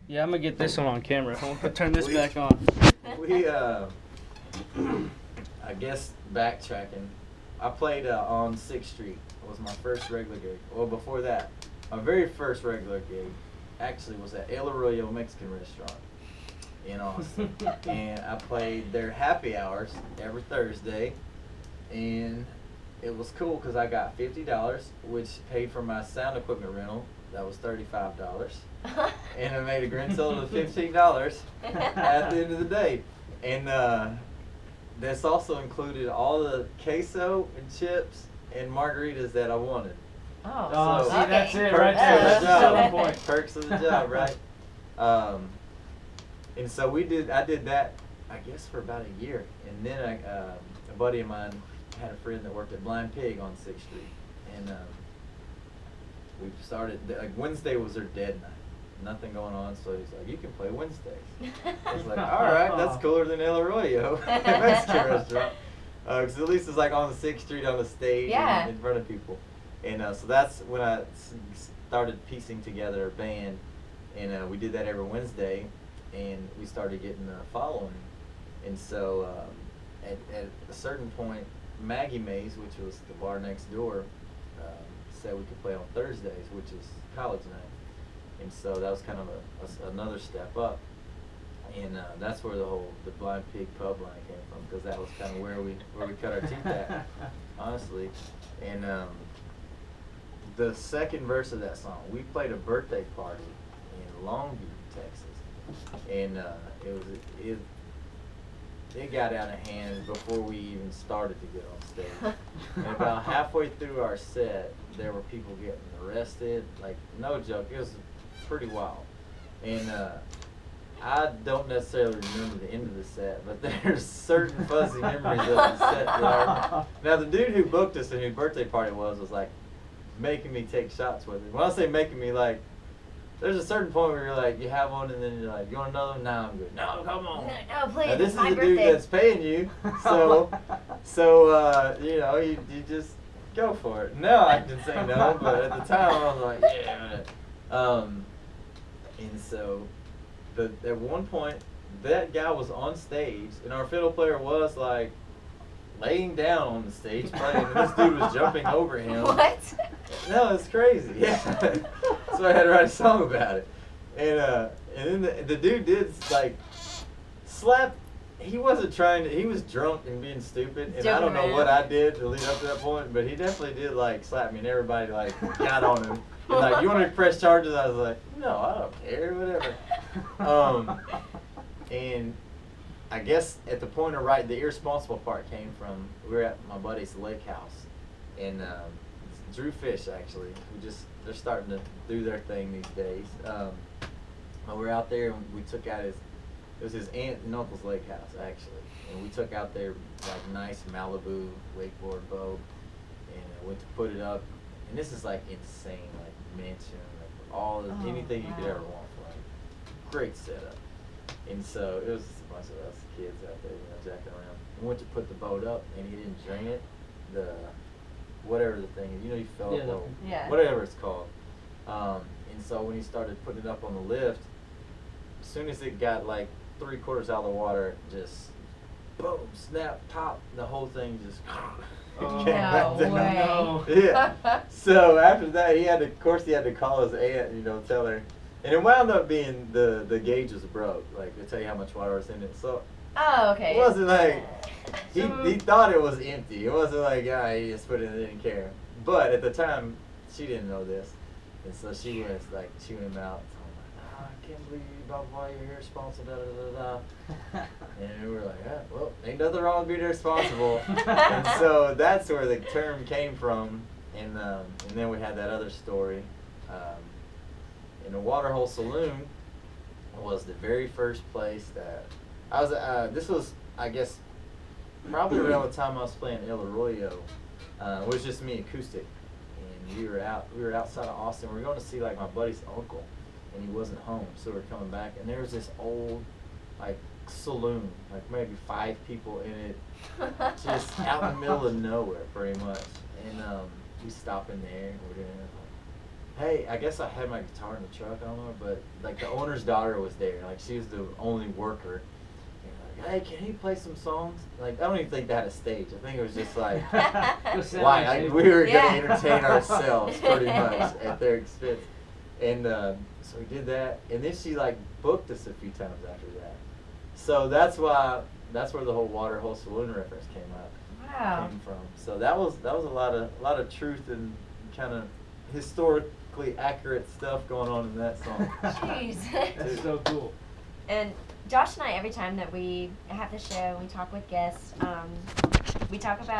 Yeah, I'm gonna get this one on camera. I'm gonna turn this back on. We, I guess backtracking, I played on 6th Street. It was my first regular gig. Well, before that, my very first regular gig actually was at El Arroyo Mexican Restaurant in Austin. And I played their happy hours every Thursday. And it was cool because I got $50, which paid for my sound equipment rental. That was $35. And I made a grand total of $15 at the end of the day. And this also included all the queso and chips and margaritas that I wanted. Oh, So, see, that's it perks right there. of the That's the job. selling point. Perks of the job, right? And so I did that, I guess, for about a year. And then a buddy of mine had a friend that worked at Blind Pig on 6th Street. And we started, like, Wednesday was their dead night. Nothing going on, so he's like, you can play Wednesdays. I was like, all right, that's cooler than El Arroyo Mexican restaurant. Because at least it's like on the 6th Street on the stage and in front of people. And so that's when I started piecing together a band. And we did that every Wednesday, and we started getting a following. And so at a certain point, Maggie Mays, which was the bar next door, said we could play on Thursdays, which is college night. And so that was kind of another step up. And that's where the Blind Pig pub line came from, because that was kind of where we cut our teeth at, honestly. And the second verse of that song, we played a birthday party in Longview, Texas, and it got out of hand before we even started to get on stage. And about halfway through our set, there were people getting arrested. Like, no joke, it was pretty wild. And I don't necessarily remember the end of the set, but there's certain fuzzy memories of the set that now the dude who booked us and whose birthday party was like making me take shots with him. When I say making me, like, there's a certain point where you're like, you have one and then you're like, you want another one? No, I'm good. No, come on. No, please. Now, this is my the birthday. dude that's paying you, so you know, you just go for it. Now I can say no, but at the time I was like, yeah. And so at one point, that guy was on stage, and our fiddle player was like laying down on the stage playing, and this dude was jumping over him. What? No, it's crazy. Yeah. So I had to write a song about it. And then the dude did, like, slap. He wasn't trying to, he was drunk and being stupid, and I don't know what I did to lead up to that point, but he definitely did, like, slap me, and everybody, like, got on him. And, like, you want to press charges? I was like, no, I don't care, whatever. And I guess at the point of writing, the irresponsible part came from, we were at my buddy's lake house, and Drew Fish, actually, they're starting to do their thing these days. We were out there, and we took out it was his aunt and uncle's lake house, actually, and we took out their, like, nice Malibu wakeboard boat, and went to put it up, and this is, like, insane, like, mansion, like, anything you could ever want for, like, great setup. And so it was just a bunch of us kids out there, you know, jacking around. We went to put the boat up, and he didn't drain it. Whatever the thing is, you know, you fell off, whatever it's called. And so when he started putting it up on the lift, as soon as it got like 3/4 out of the water, just boom, snap, pop, the whole thing just came back down. No Yeah. So after that, he had to call his aunt, you know, tell her. And it wound up being the gauge was broke. Like, they tell you how much water was in it. So okay. it wasn't like he thought it was empty. It wasn't like, he just put it in and didn't care. But at the time, she didn't know this, and so she was like chewing him out. So I'm like, I can't believe you, blah blah, you're irresponsible, da da da da. And we were like, well, ain't nothing wrong with being irresponsible. And so that's where the term came from. And then we had that other story. In the Waterhole Saloon was the very first place that I was. This was, I guess, probably around the time I was playing El Arroyo. It was just me acoustic, and we were outside of Austin. We were going to see, like, my buddy's uncle, and he wasn't home, so we were coming back. And there was this old, like, saloon, like maybe 5 people in it, just out in the middle of nowhere, pretty much. And we stop in there, and we're doing it. hey, I guess I had my guitar in the truck, I don't know, but like the owner's daughter was there. Like she was the only worker. And like, hey, can he play some songs? Like I don't even think they had a stage. I think it was just like, why? Like, we were gonna entertain ourselves pretty much at their expense. And so we did that, and then she like booked us a few times after that. So that's where the whole water hole saloon reference came from. So that was a lot of truth and kind of historically accurate stuff going on in that song. Jeez. That's so cool. And Josh and I, every time that we have the show, we talk with guests, we talk about